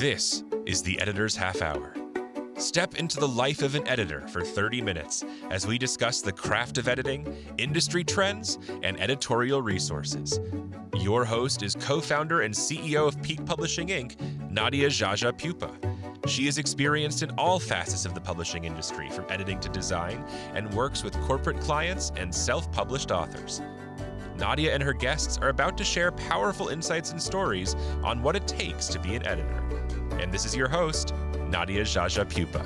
This is the Editor's Half Hour. Step into the life of an editor for 30 minutes as we discuss the craft of editing, industry trends, and editorial resources. Your host is co-founder and CEO of Peak Publishing Inc., Nadia Jaja Pupa. She is experienced in all facets of the publishing industry, from editing to design, and works with corporate clients and self-published authors. Nadia and her guests are about to share powerful insights and stories on what it takes to be an editor. And this is your host, Nadia Jaja Pupa.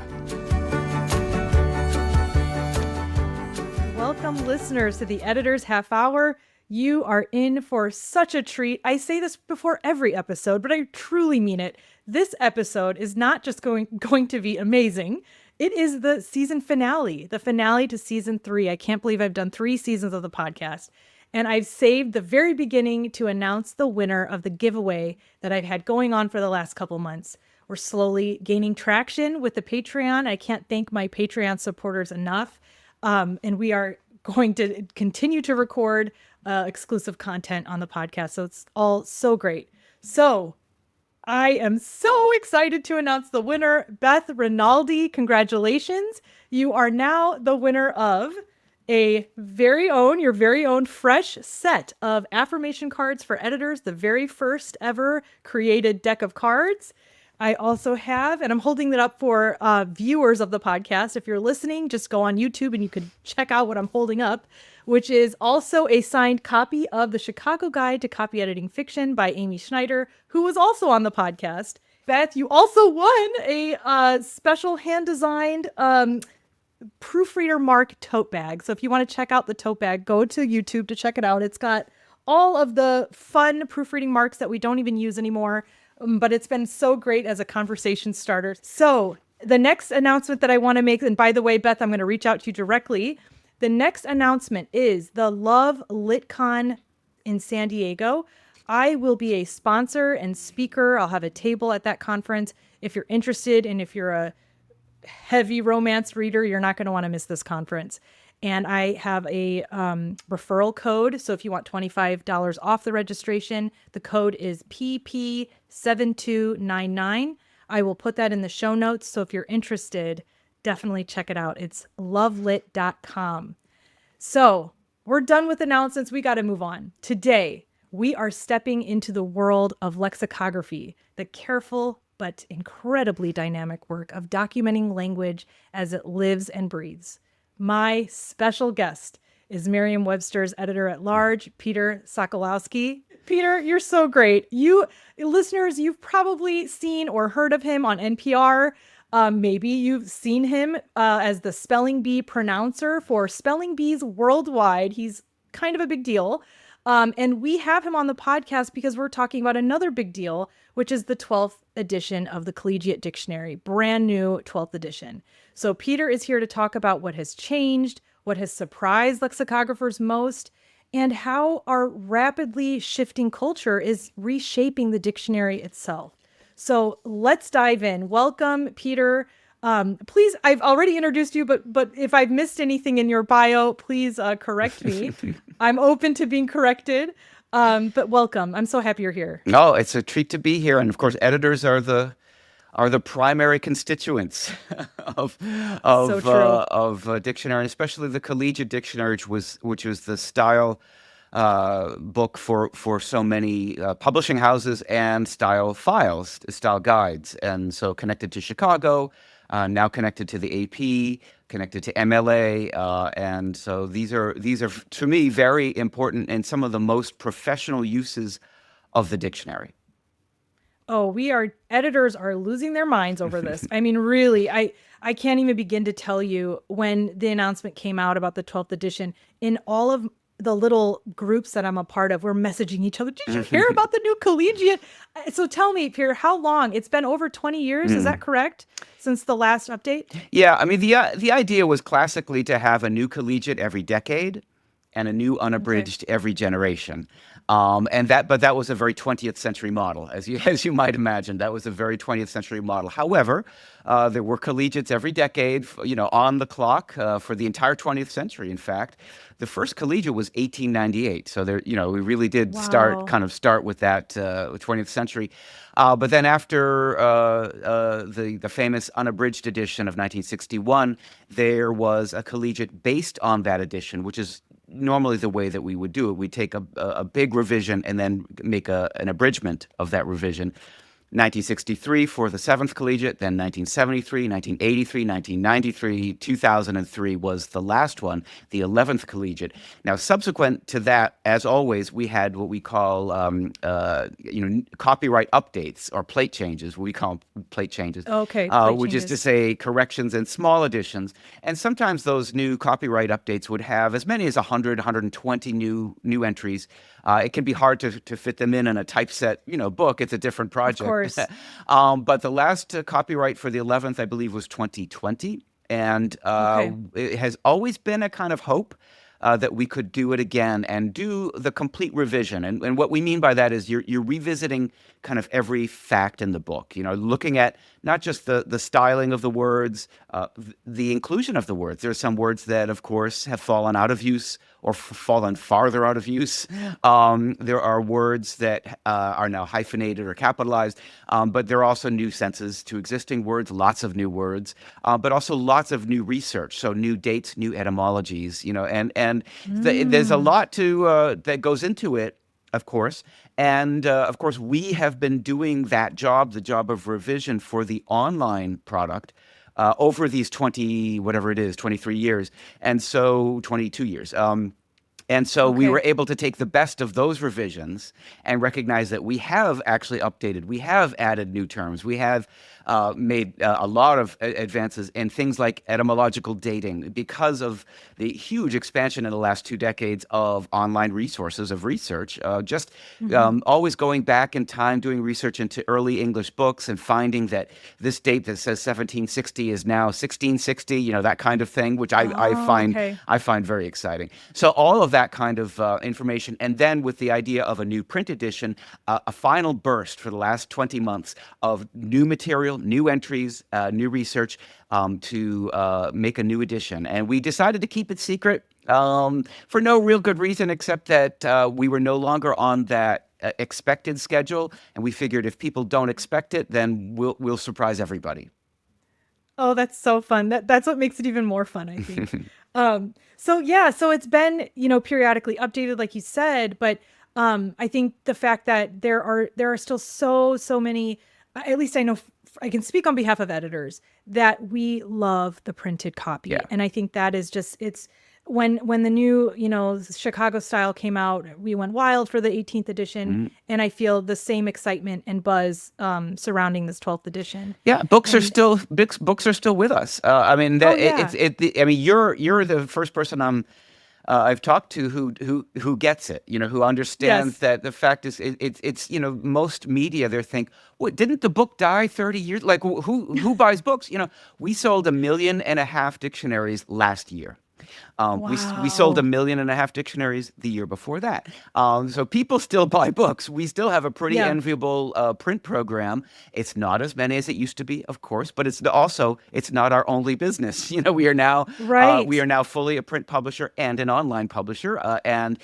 Welcome, listeners, to the Editor's Half Hour. You are in for such a treat. I say this before every episode, but I truly mean it. This episode is not just going to be amazing. It is the season finale, the finale to season 3. I can't believe I've done 3 seasons of the podcast. And I've saved the very beginning to announce the winner of the giveaway that I've had going on for the last couple months. We're slowly gaining traction with the Patreon. I can't thank my Patreon supporters enough. And we are going to continue to record exclusive content on the podcast. So it's all so great. So I am so excited to announce the winner, Beth Rinaldi. Congratulations. You are now the winner of your very own fresh set of affirmation cards for editors, the very first ever created deck of cards. I also have, and I'm holding it up for viewers of the podcast. If you're listening, just go on YouTube and you can check out what I'm holding up, which is also a signed copy of The Chicago Guide to Copy Editing Fiction by Amy Schneider, who was also on the podcast. Beth, you also won a special hand-designed Proofreader Mark tote bag. So if you want to check out the tote bag, go to YouTube to check it out. It's got all of the fun proofreading marks that we don't even use anymore, but it's been so great as a conversation starter. So the next announcement that I want to make, and by the way, Beth, I'm going to reach out to you directly. The next announcement is the Love LitCon in San Diego. I will be a sponsor and speaker. I'll have a table at that conference. If you're interested, and if you're a heavy romance reader, you're not going to want to miss this conference. And I have a referral code. So if you want $25 off the registration, the code is PP7299. I will put that in the show notes. So if you're interested, definitely check it out. It's lovelit.com. So we're done with announcements. We got to move on. Today, we are stepping into the world of lexicography, the careful but incredibly dynamic work of documenting language as it lives and breathes. My special guest is Merriam-Webster's editor-at-large, Peter Sokolowski. Peter, you're so great. Listeners, you've probably seen or heard of him on NPR. Maybe you've seen him as the spelling bee pronouncer for spelling bees worldwide. He's kind of a big deal. And we have him on the podcast because we're talking about another big deal, which is the 12th edition of the Collegiate Dictionary, brand new 12th edition. So Peter is here to talk about what has changed, what has surprised lexicographers most, and how our rapidly shifting culture is reshaping the dictionary itself. So let's dive in. Welcome, Peter. Please, I've already introduced you, but if I've missed anything in your bio, please correct me. I'm open to being corrected. But welcome. I'm so happy you're here. No, it's a treat to be here, and of course, editors are the primary constituents of dictionary, especially the Collegiate Dictionary, which was the style book for so many publishing houses and style files, style guides, and so connected to Chicago. Now connected to the AP, connected to MLA, and so these are to me very important and some of the most professional uses of the dictionary. Oh, editors are losing their minds over this. I mean, really, I can't even begin to tell you when the announcement came out about the 12th edition. In all of the little groups that I'm a part of, we're messaging each other. Did you hear about the new collegiate? So tell me, Pierre, how long? It's been over 20 years. Is that correct? Since the last update? Yeah, I mean, the idea was classically to have a new collegiate every decade. and a new unabridged every generation. But that was a very 20th century model, as you might imagine. That was a very 20th century model. However, there were collegiates every decade, on the clock for the entire 20th century. In fact, the first collegiate was 1898. So there, we really did Wow. start with that 20th century. But then after the famous unabridged edition of 1961, there was a collegiate based on that edition, which is normally the way that we would do it. We take a big revision and then make an abridgment of that revision. 1963 for the 7th collegiate, then 1973, 1983, 1993, 2003 was the last one, the 11th collegiate. Now, subsequent to that, as always, we had what we call copyright updates or plate changes. What we call plate changes. Okay, plate which is to changes. say corrections and small additions. And sometimes those new copyright updates would have as many as 100, 120 new entries. It can be hard to fit them in a typeset, book. It's a different project. Of course. But the last copyright for the 11th, I believe, was 2020. And Okay. it has always been a kind of hope that we could do it again and do the complete revision. And what we mean by that is you're revisiting kind of every fact in the book, looking at not just the styling of the words, the inclusion of the words. There are some words that, of course, have fallen out of use or fallen farther out of use. There are words that are now hyphenated or capitalized, but there are also new senses to existing words, lots of new words, but also lots of new research. So new dates, new etymologies, and there's a lot that goes into it, of course. And of course, we have been doing that job, the job of revision for the online product over these 23 years. And so 22 years. And so we Okay. were able to take the best of those revisions and recognize that we have actually updated, we have added new terms, we have made a lot of advances in things like etymological dating because of the huge expansion in the last 2 decades of online resources of research. Always going back in time, doing research into early English books and finding that this date that says 1760 is now 1660, that kind of thing, which I find okay. I find very exciting. So all of that kind of information, and then with the idea of a new print edition, a final burst for the last 20 months of new material, new entries, new research to make a new edition. And we decided to keep it secret for no real good reason except that we were no longer on that expected schedule, and we figured if people don't expect it, then we'll surprise everybody. Oh, that's so fun. That's what makes it even more fun, I think. So it's been, periodically updated, like you said, but I think the fact that there are still so many, at least I know I can speak on behalf of editors, that we love the printed copy. Yeah. And I think that is just, it's when the new, Chicago style came out, we went wild for the 18th edition. And I feel the same excitement and buzz surrounding this 12th edition. Yeah, books are still with us. I mean, Oh, yeah. you're the first person I've talked to who gets it. Who understands Yes. that the fact is it's most media they think, what, didn't the book die 30 years? Like who buys books? We sold 1.5 million dictionaries last year. We sold 1.5 Wow. million dictionaries the year before that. So people still buy books. We still have a pretty Yeah. enviable print program. It's not as many as it used to be, of course, but it's not our only business. We are now Right. fully a print publisher and an online publisher, and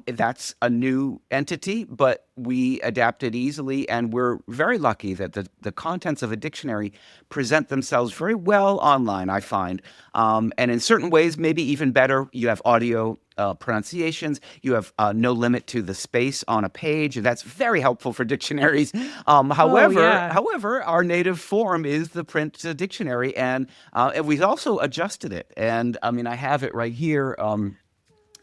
that's a new entity, but we adapted easily, and we're very lucky that the contents of a dictionary present themselves very well online, I find. And in certain ways, maybe even better. You have audio pronunciations. You have no limit to the space on a page. And that's very helpful for dictionaries. However, yeah. our native form is the print dictionary, and we've also adjusted it. And I mean, I have it right here.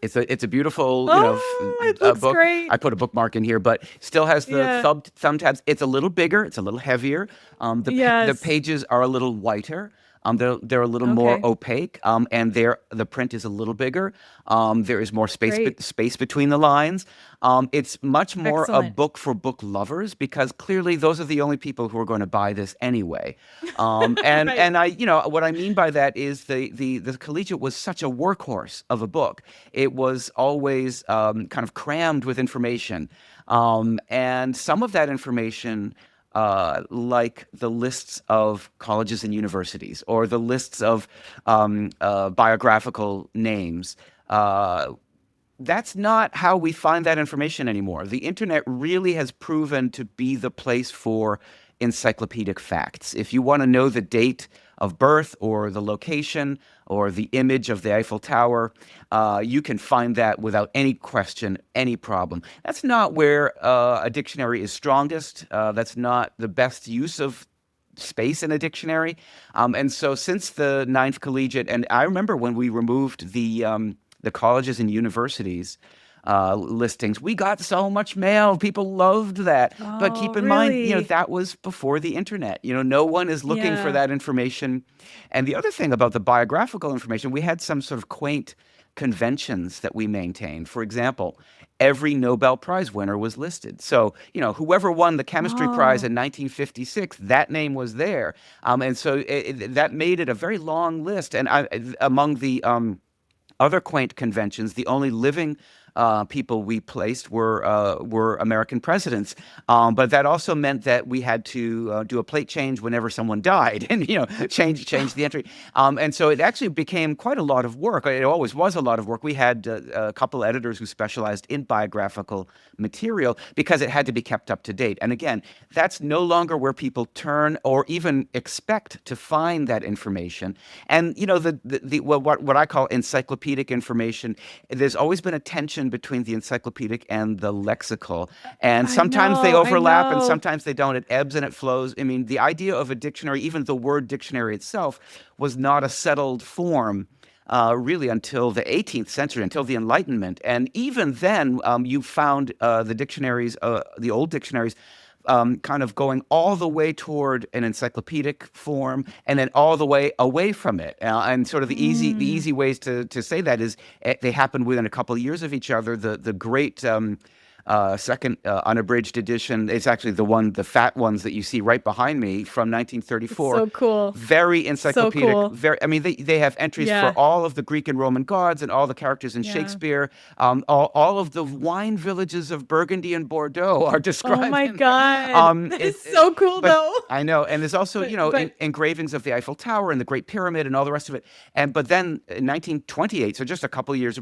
It's a beautiful, It looks book. great. I put a bookmark in here, but still has the Yeah. thumb tabs. It's a little bigger. It's a little heavier. The Yes. pages are a little whiter. They're a little more Okay. opaque, and the print is a little bigger. There is more Great. space between the lines. It's much more a Excellent. book for book lovers because clearly those are the only people who are going to buy this anyway. Right. And what I mean by that is the Collegiate was such a workhorse of a book. It was always kind of crammed with information, and some of that information, like the lists of colleges and universities or the lists of biographical names. That's not how we find that information anymore. The internet really has proven to be the place for encyclopedic facts. If you want to know the date of birth or the location or the image of the Eiffel Tower, you can find that without any question, any problem. That's not where a dictionary is strongest. That's not the best use of space in a dictionary. And so since the Ninth Collegiate, and I remember when we removed the colleges and universities listings, we got so much mail. People loved that. But Oh, keep in mind, really? that was before the internet. No one is looking for Yeah. that information. And the other thing about the biographical information, we had some sort of quaint conventions that we maintained. For example, every Nobel Prize winner was listed. So, whoever won the chemistry prize Oh, in 1956, that name was there. And so that made it a very long list. And among the other quaint conventions, the only living people we placed were American presidents, but that also meant that we had to do a plate change whenever someone died, and change the entry. And so it actually became quite a lot of work. It always was a lot of work. We had a couple editors who specialized in biographical material because it had to be kept up to date. And again, that's no longer where people turn or even expect to find that information. And what I call encyclopedic information, there's always been a tension between the encyclopedic and the lexical, and I sometimes they know. I overlap and know. sometimes they don't. It ebbs and it flows. I mean, the idea of a dictionary, even the word dictionary itself, was not a settled form really until the 18th century, until the Enlightenment. And even then, you found the dictionaries, the old dictionaries, kind of going all the way toward an encyclopedic form and then all the way away from it. And sort of the easy ways to say that is they happen within a couple of years of each other. The great second unabridged edition. It's actually the fat ones that you see right behind me from It's 1934. so cool. Very So encyclopedic. cool. I mean, they have entries for Yeah. all of the Greek and Roman gods and all the characters in Yeah. Shakespeare. All of the wine villages of Burgundy and Bordeaux are Oh described my in there. God. That is so cool But though. I know, and there's also But engravings of the Eiffel Tower and the Great Pyramid and all the rest of it. But then in 1928, so just a couple of years,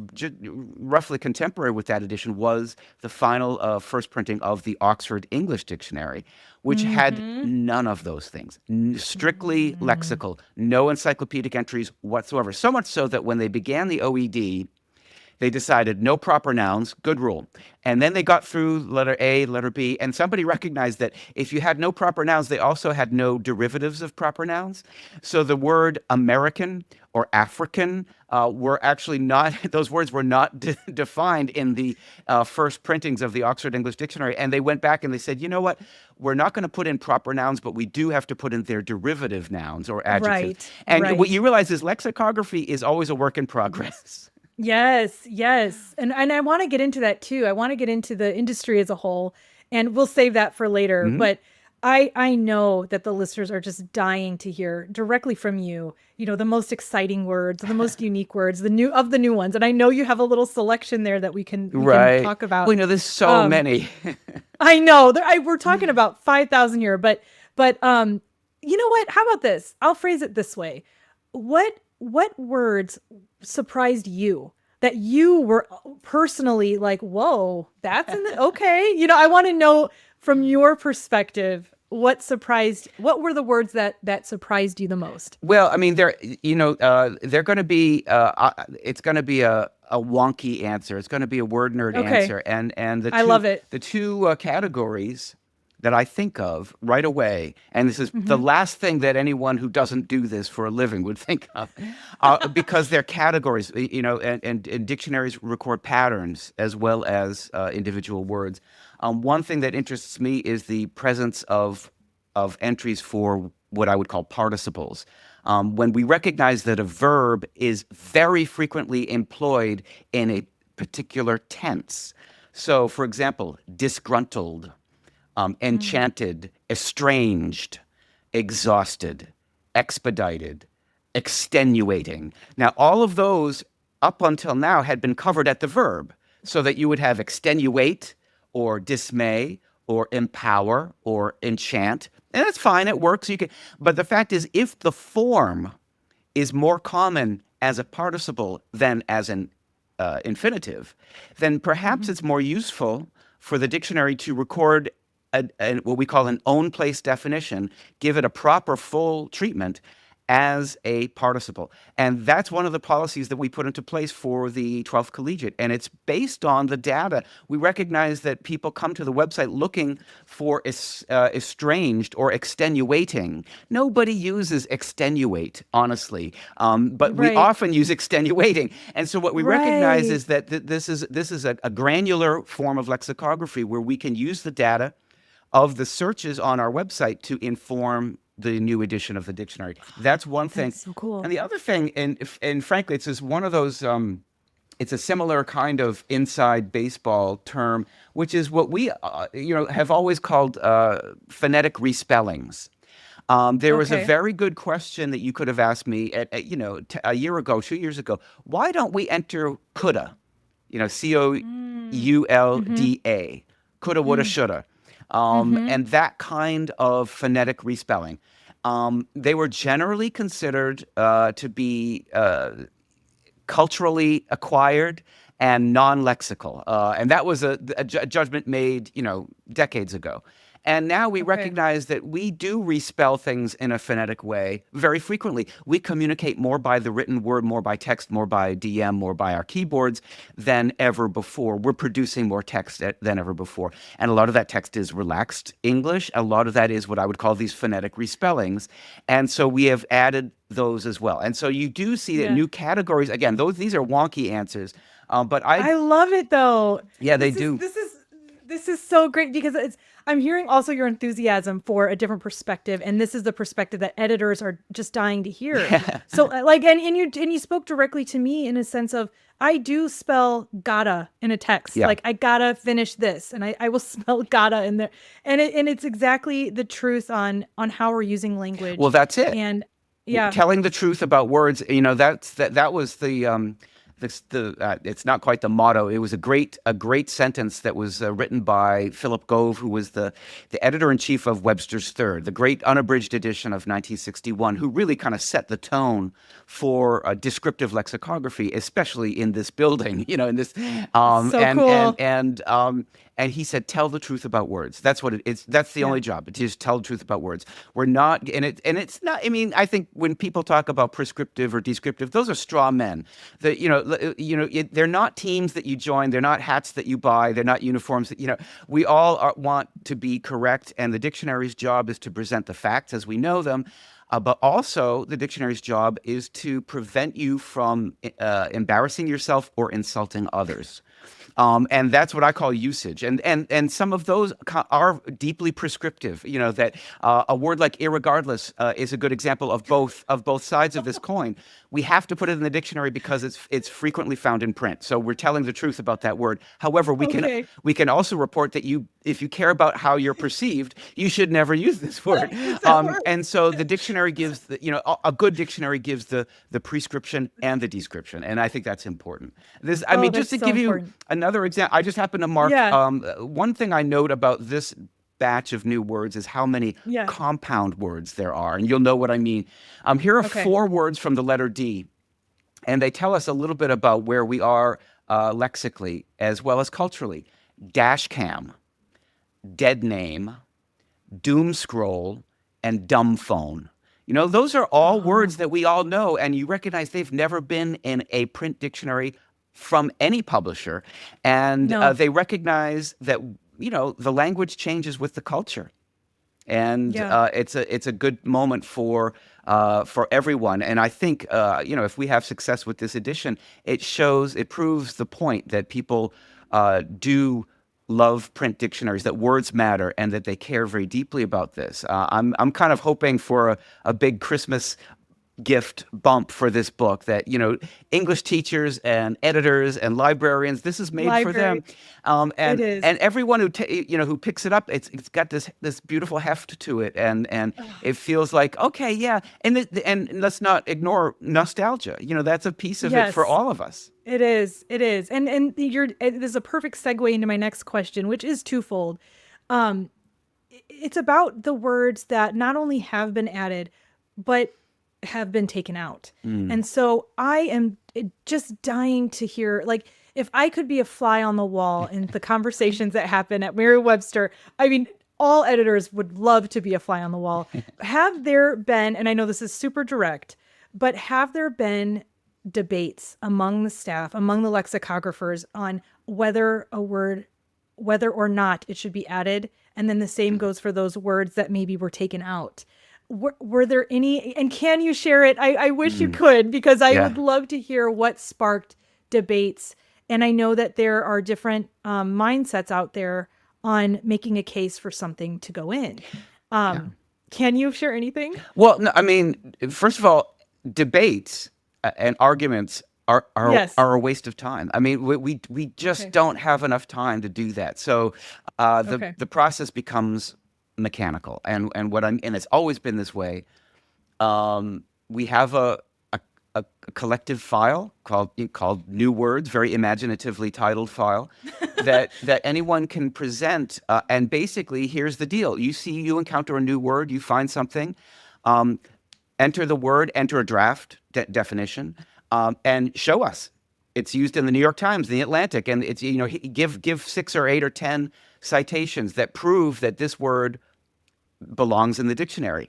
roughly contemporary with that edition, was the final first printing of the Oxford English Dictionary, which had mm-hmm. none of those things, strictly Mm. lexical, no encyclopedic entries whatsoever. So much so that when they began the OED, they decided no proper nouns, good rule. And then they got through letter A, letter B, and somebody recognized that if you had no proper nouns, they also had no derivatives of proper nouns. So the word American or African were actually not, those words were not defined in the first printings of the Oxford English Dictionary. And they went back and they said, you know what? We're not going to put in proper nouns, but we do have to put in their derivative nouns or adjectives. Right. And what Right. you realize is lexicography is always a work in progress. Yes, yes. And I want to get into that too. I want to get into the industry as a whole, and we'll save that for later. Mhm. But I know that the listeners are just dying to hear directly from you, the most exciting words, the most unique words, the new ones. And I know you have a little selection there that we can Right. talk about. Well, there's so Um, many. I know we're talking about 5,000 here, but you know what? How about this? I'll phrase it this way. What words surprised you that you were personally like, whoa, that's okay. I want to know from your perspective what were the words that surprised you the most? Well, I mean, they're going to be. It's going to be a wonky answer. It's going to be a word nerd Okay. answer, and I love it. the two categories that I think of right away, and this is the Hmm. last thing that anyone who doesn't do this for a living would think of, because they're categories, and dictionaries record patterns as well as individual words. One thing that interests me is the presence of entries for what I would call participles. when we recognize that a verb is very frequently employed in a particular tense. So, for example, disgruntled, enchanted, estranged, exhausted, expedited, extenuating. Now, all of those up until now had been covered at the verb, so that you would have extenuate or dismay or empower or enchant. And that's fine, it works. You can, but the fact is, if the form is more common as a participle than as an infinitive, then perhaps it's more useful for the dictionary to record what we call an own place definition, give it a proper full treatment as a participle. And that's one of the policies that we put into place for the 12th Collegiate. And it's based on the data. We recognize that people come to the website looking for estranged or extenuating. Nobody uses extenuate, honestly, but we Right. often use extenuating. And so what we recognize Right. is that this is a granular form of lexicography where we can use the data of the searches on our website to inform the new edition of the dictionary. That's one thing. That's so cool. And the other thing, and frankly, it's just one of those. It's a similar kind of inside baseball term, which is what we, have always called phonetic respellings. There was a Okay. very good question that you could have asked me a year ago, 2 years ago. Why don't we enter coulda? COULDA, coulda, woulda, shoulda, and that kind of phonetic respelling. They were generally considered to be culturally acquired and non-lexical, and that was a judgment made, decades ago. And now we Okay. recognize that we do respell things in a phonetic way very frequently. We communicate more by the written word, more by text, more by DM, more by our keyboards than ever before. We're producing more text than ever before. And a lot of that text is relaxed English. A lot of that is what I would call these phonetic respellings. And so we have added those as well. And so you do see that Yeah. new categories, again, these are wonky answers, but I love it though. yeah, they This is do. this is so great because I'm hearing also your enthusiasm for a different perspective, and this is the perspective that editors are just dying to hear. So and you spoke directly to me in a sense of I do spell gotta in a text. Yeah. Like I gotta finish this, and I will spell gotta in there. And it's exactly the truth on how we're using language. Well, that's it. And yeah. Telling the truth about words, that was the it's not quite the motto. It was a great sentence that was written by Philip Gove, who was the editor-in-chief of Webster's Third, the great unabridged edition of 1961, who really kind of set the tone for descriptive lexicography, especially in this building, in this So and cool. and he said, tell the truth about words. That's what it is. That's the only job. It's just tell the truth about words. We're not, and it's not, I mean, I think when people talk about prescriptive or descriptive, those are straw men. They're not teams that you join. They're not hats that you buy. They're not uniforms that, we all want to be correct. And the dictionary's job is to present the facts as we know them. But also, the dictionary's job is to prevent you from embarrassing yourself or insulting others. And that's what I call usage. And some of those are deeply prescriptive. That a word like irregardless is a good example of both sides of this coin. We have to put it in the dictionary because it's frequently found in print. So we're telling the truth about that word. However, Okay. we can also report that if you care about how you're perceived, you should never use this word. And so the dictionary gives a good dictionary gives the prescription and the description, and I think that's important. Just That's to so give you important. another example, I just happened to mark Yeah. one thing I note about this batch of new words is how many Yeah. compound words there are, and you'll know what I mean. Here are Okay. 4 words from the letter D, and they tell us a little bit about where we are lexically as well as culturally. Dash cam, dead name, doom scroll, and dumb phone. Those are all words that we all know, and you recognize they've never been in a print dictionary from any publisher. And No. they recognize that, the language changes with the culture. And Yeah. it's a good moment for everyone. And I think if we have success with this edition, it proves the point that people do love print dictionaries, that words matter, and that they care very deeply about this. I'm kind of hoping for a big Christmas gift bump for this book that, English teachers and editors and librarians, this is made for Library. them. Um, It and is. and everyone who picks it up, it's got this beautiful heft to it, and it feels like, okay, yeah, and let's not ignore nostalgia. That's a piece of it for Yes. all of us. It is. It is. It is a perfect segue into my next question, which is twofold. Um, it's about the words that not only have been added, but have been taken out. And so I am just dying to hear, like, if I could be a fly on the wall in the conversations that happen at Merriam-Webster, I mean, all editors would love to be a fly on the wall. Have there been, and I know this is super direct, but have there been debates among the staff, among the lexicographers on whether or not it should be added? And then the same goes for those words that maybe were taken out. Were there any, and can you share it? I wish you could, because I Yeah. would love to hear what sparked debates. And I know that there are different mindsets out there on making a case for something to go in. Can you share anything? Well, no, I mean, first of all, debates and arguments Yes. are a waste of time. I mean, we just Okay. don't have enough time to do that. So the Okay. the process becomes mechanical, and it's always been this way. We have a collective file called New Words, very imaginatively titled file, that anyone can present. And basically, here's the deal: you encounter a new word, you find something, um, enter the word, enter a draft definition, and show us. It's used in the New York Times, the Atlantic, and it's give 6 or 8 or 10 citations that prove that this word belongs in the dictionary.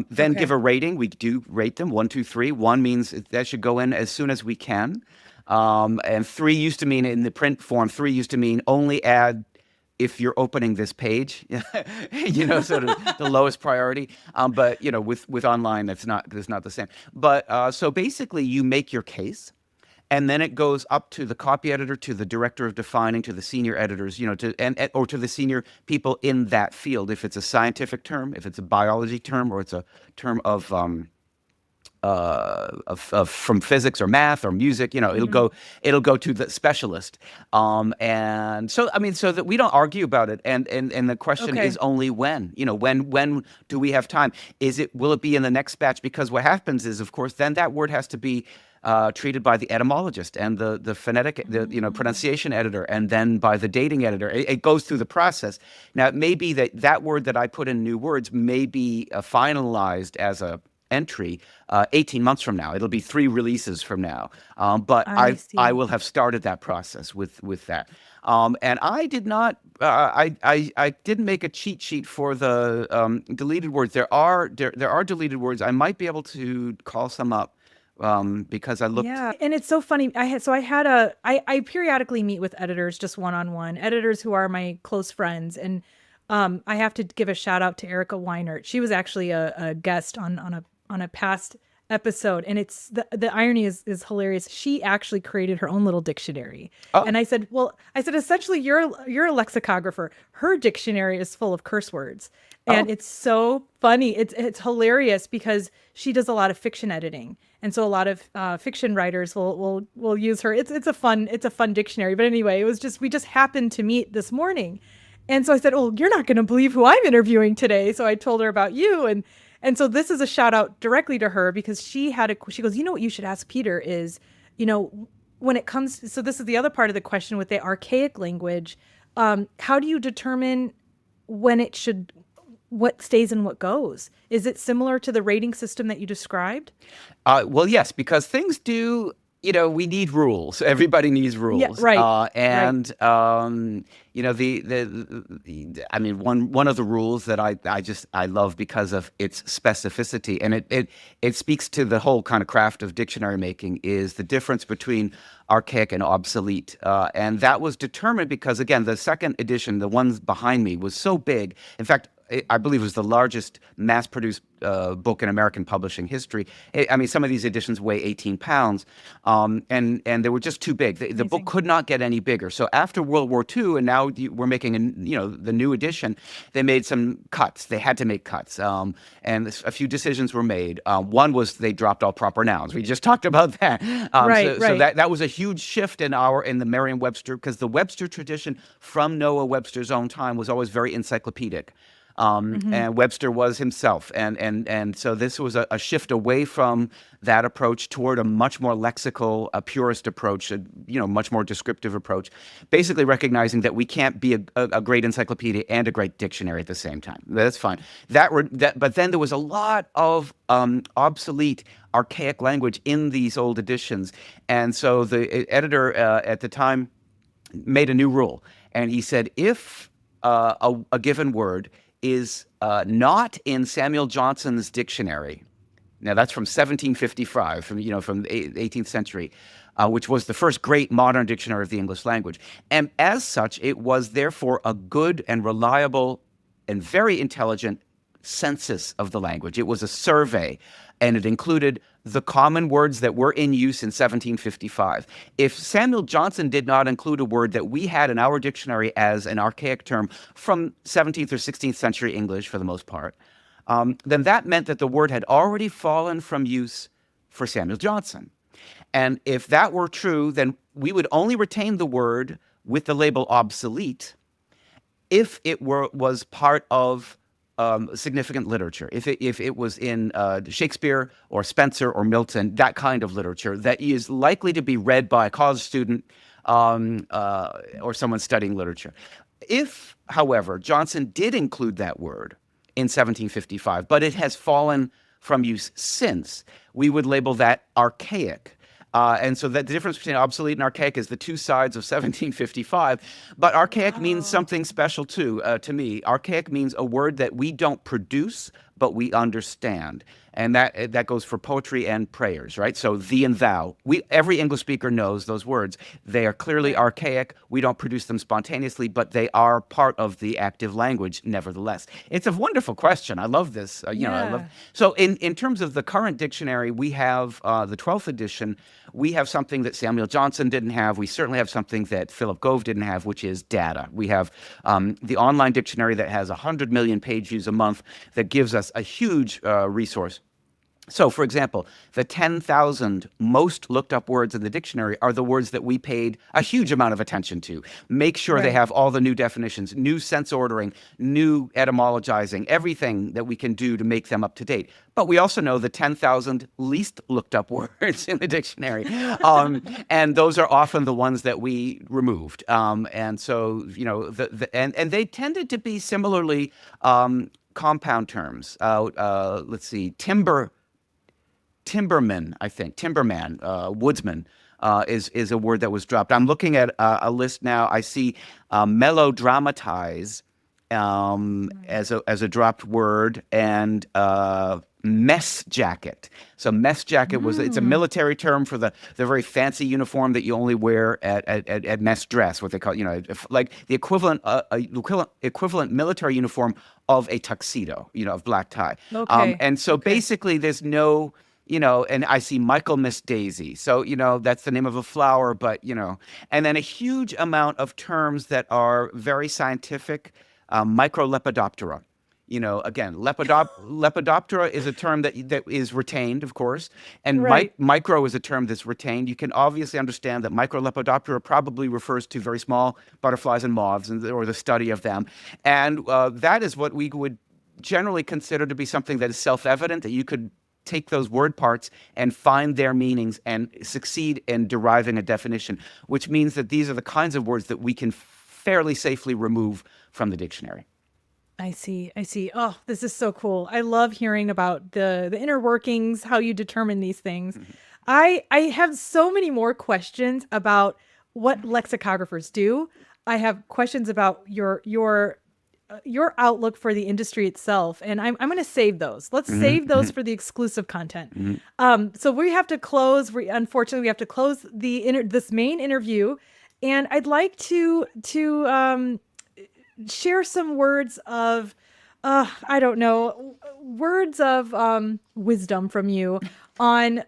Then give Okay. a rating. We do rate them 1, 2, 3. 1 means that should go in as soon as we can. And 3 used to mean, in the print form, 3 used to mean only add if you're opening this page, sort of the lowest priority. But with online, that's not the same. But so basically, you make your case. And then it goes up to the copy editor, to the director of defining, to the senior editors, or to the senior people in that field. If it's a scientific term, if it's a biology term, or it's a term of from physics or math or music, it'll go to the specialist. And so, I mean, so that we don't argue about it. And the question Okay. is only when. When do we have time? Will it be in the next batch? Because what happens is, of course, then that word has to be treated by the etymologist and the phonetic, pronunciation editor, and then by the dating editor. It goes through the process. Now, it may be that word that I put in New Words may be finalized as a entry 18 months from now. It'll be 3 releases from now. But I I see. will have started that process with that. And I did not. I didn't make a cheat sheet for the deleted words. There are deleted words. I might be able to call some up because I looked. Yeah. And it's so funny. I periodically meet with editors, just one-on-one, editors who are my close friends. And I have to give a shout out to Erica Weinert. She was actually a guest on a past episode, and it's the irony is hilarious. She actually created her own little dictionary. Oh, And I said essentially you're a lexicographer. Her dictionary is full of curse words. And oh, it's so funny. It's hilarious because she does a lot of fiction editing. And so a lot of fiction writers will use her. It's a fun dictionary. But anyway, we just happened to meet this morning. And so I said, "Oh, you're not going to believe who I'm interviewing today." So I told her about you, and so this is a shout out directly to her, because she goes, "You know what you should ask Peter is, when it comes." So this is the other part of the question with the archaic language. How do you determine what stays and what goes? Is it similar to the rating system that you described? well, yes, because things do. We need rules. Everybody needs Yeah, rules. right, right. And I mean, one of the rules that I love because of its specificity, and it speaks to the whole kind of craft of dictionary making, is the difference between archaic and obsolete. And that was determined because, again, the second edition, the ones behind me, was so big. In fact, I believe it was the largest mass-produced book in American publishing history. I mean, some of these editions weigh 18 pounds, and they were just too big. The book Amazing. could not get any bigger. So after World War II, and now we're making the new edition, they made some cuts. They had to make cuts, and a few decisions were made. One was they dropped all proper nouns. We just talked about that. Right, So right. that was a huge shift in the Merriam-Webster, because the Webster tradition from Noah Webster's own time was always very encyclopedic. And Webster was himself, and so this was a shift away from that approach toward a much more lexical, a purist approach, much more descriptive approach, basically recognizing that we can't be a great encyclopedia and a great dictionary at the same time. That's fine. But then there was a lot of obsolete, archaic language in these old editions, and so the editor at the time made a new rule, and he said if a given word is not in Samuel Johnson's dictionary. Now that's from 1755, from the 18th century, which was the first great modern dictionary of the English language. And as such, it was therefore a good and reliable and very intelligent census of the language. It was a survey, and it included the common words that were in use in 1755. If Samuel Johnson did not include a word that we had in our dictionary as an archaic term from 17th or 16th century English, for the most part, then that meant that the word had already fallen from use for Samuel Johnson. And if that were true, then we would only retain the word with the label obsolete if it was part of significant literature. If it was in Shakespeare or Spencer or Milton, that kind of literature that is likely to be read by a college student or someone studying literature. If, however, Johnson did include that word in 1755, but it has fallen from use since, we would label that archaic. And so that the difference between obsolete and archaic is the two sides of 1755. But archaic means something special too, to me. Archaic means a word that we don't produce, but we understand. And that goes for poetry and prayers, right? So thee and thou. Every English speaker knows those words. They are clearly archaic. We don't produce them spontaneously, but they are part of the active language nevertheless. It's a wonderful question. I love this. So in terms of the current dictionary, we have the 12th edition. We have something that Samuel Johnson didn't have. We certainly have something that Philip Gove didn't have, which is data. We have the online dictionary that has 100 million page views a month that gives us a huge resource. So, for example, the 10,000 most looked up words in the dictionary are the words that we paid a huge amount of attention to. Make sure they have all the new definitions, new sense ordering, new etymologizing, everything that we can do to make them up to date. But we also know the 10,000 least looked up words in the dictionary. And those are often the ones that we removed. And so, and they tended to be similarly compound terms. Let's see, timberman, I think, timberman, woodsman is a word that was dropped. I'm looking at a list now. I see melodramatize as a dropped word, and mess jacket. So mess jacket it's a military term for the very fancy uniform that you only wear at mess dress, what they call, like the equivalent military uniform of a tuxedo, of black tie. Okay. And so basically there's no, and I see Michael Miss Daisy. So, that's the name of a flower, but, and then a huge amount of terms that are very scientific, Microlepidoptera. Again, Lepidoptera is a term that is retained, of course, and micro is a term that's retained. You can obviously understand that Microlepidoptera probably refers to very small butterflies and moths, or the study of them. And that is what we would generally consider to be something that is self-evident, that you could take those word parts and find their meanings and succeed in deriving a definition, which means that these are the kinds of words that we can fairly safely remove from the dictionary. I see. Oh, this is so cool. I love hearing about the inner workings, how you determine these things. I have so many more questions about what lexicographers do. I have questions about your outlook for the industry itself, and I'm going to save those. Let's save those for the exclusive content. So we have to close. Unfortunately, we have to close this main interview, and I'd like to share some words of I don't know, words of wisdom from you on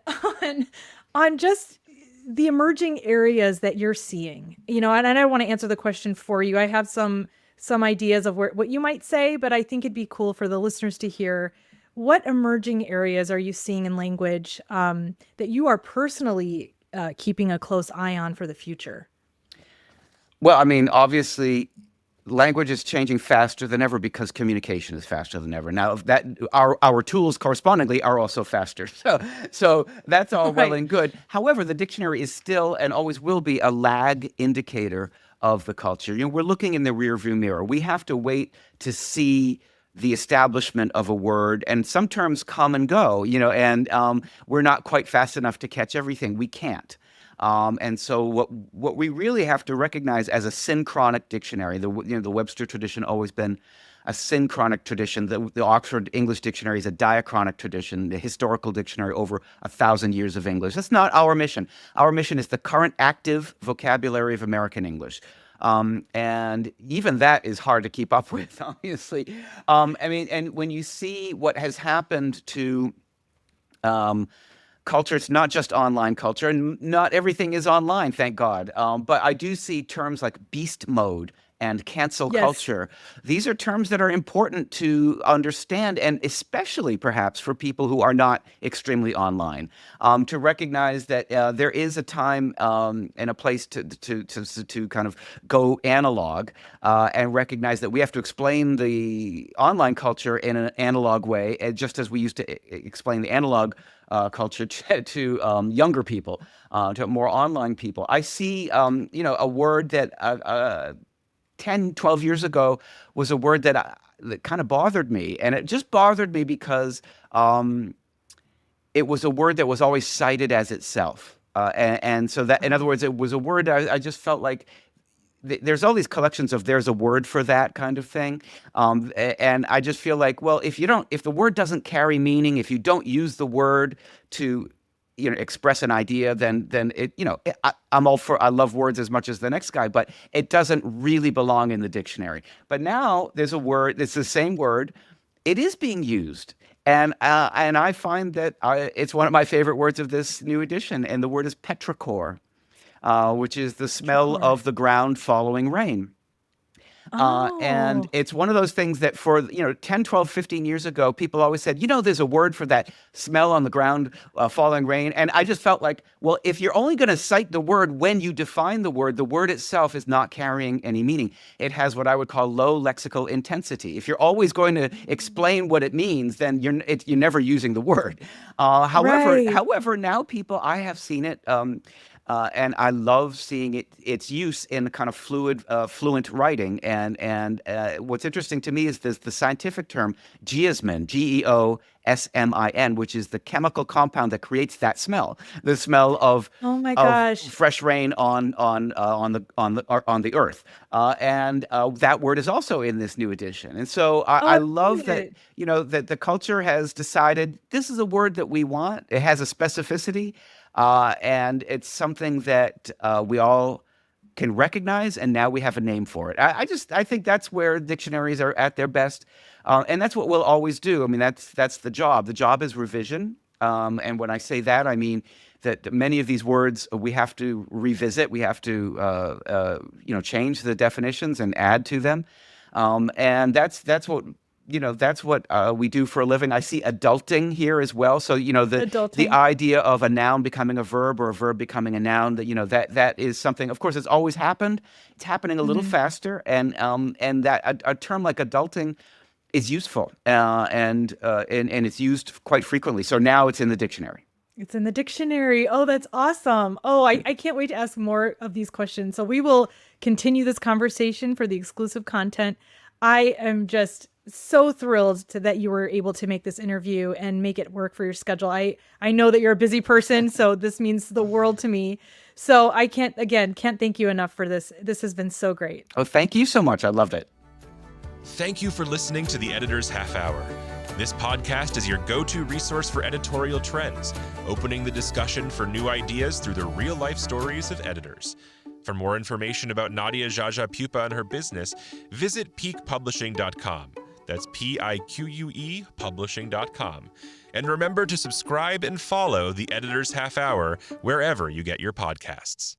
on just the emerging areas that you're seeing. And I don't want to answer the question for you. I have some ideas of what you might say, but I think it'd be cool for the listeners to hear what emerging areas are you seeing in language that you are personally keeping a close eye on for the future. Well, I mean, obviously, language is changing faster than ever because communication is faster than ever. Now, that our tools correspondingly are also faster. So that's all well Right. and good. However, the dictionary is still and always will be a lag indicator of the culture. We're looking in the rearview mirror. We have to wait to see the establishment of a word, and some terms come and go, and we're not quite fast enough to catch everything. We can't. And so what we really have to recognize as a synchronic dictionary, the Webster tradition always been a synchronic tradition. The Oxford English Dictionary is a diachronic tradition, the historical dictionary over 1,000 years of English. That's not our mission. Our mission is the current active vocabulary of American English. And even that is hard to keep up with, obviously. I mean, and when you see what has happened to culture, it's not just online culture, and not everything is online, thank God. But I do see terms like beast mode and cancel Yes. culture. These are terms that are important to understand, and especially perhaps for people who are not extremely online, to recognize that there is a time and a place to kind of go analog and recognize that we have to explain the online culture in an analog way, just as we used to explain the analog culture to younger people, to more online people. I see, a word that 10, 12 years ago was a word that kind of bothered me. And it just bothered me because it was a word that was always cited as itself. And so that, in other words, it was a word I just felt like there's all these collections of there's a word for that kind of thing. And I just feel like, well, if the word doesn't carry meaning, if you don't use the word to, express an idea, then I'm all for, I love words as much as the next guy, but it doesn't really belong in the dictionary. But now there's a word, it's the same word. It is being used. And I find that it's one of my favorite words of this new edition. And the word is petrichor, which is the smell Petrichor. of the ground following rain. And Oh, it's one of those things that for, 10, 12, 15 years ago, people always said, there's a word for that smell on the ground falling rain. And I just felt like, well, if you're only going to cite the word when you define the word itself is not carrying any meaning. It has what I would call low lexical intensity. If you're always going to explain what it means, then you're never using the word. However, right. however, now I have seen it. And I love seeing its use in kind of fluent writing. And what's interesting to me is the scientific term geosmin, Geosmin, which is the chemical compound that creates that smell, the smell of Oh my of gosh. fresh rain on the earth. And that word is also in this new edition. And so I Oh, love that it. that the culture has decided this is a word that we want. It has a specificity. And it's something that we all can recognize, and now we have a name for it. I think that's where dictionaries are at their best, and that's what we'll always do. I mean, that's the job. The job is revision, and when I say that, I mean that many of these words we have to revisit. We have to change the definitions and add to them, and that's what we do for a living. I see adulting here as well. So the Adulting. idea of a noun becoming a verb or a verb becoming a noun, that is something. Of course, it's always happened. It's happening a little Mhm. faster, and that a term like adulting is useful, and it's used quite frequently. So now it's in the dictionary. It's in the dictionary. Oh, that's awesome. Oh, I can't wait to ask more of these questions. So we will continue this conversation for the exclusive content. I am just so thrilled that you were able to make this interview and make it work for your schedule. I know that you're a busy person, so this means the world to me. So I can't thank you enough for this. This has been so great. Oh, thank you so much. I loved it. Thank you for listening to the Editor's Half Hour. This podcast is your go-to resource for editorial trends, opening the discussion for new ideas through the real-life stories of editors. For more information about Nadia Jaja Pupa and her business, visit peakpublishing.com. That's PIQUE publishing.com. And remember to subscribe and follow the Editor's Half Hour wherever you get your podcasts.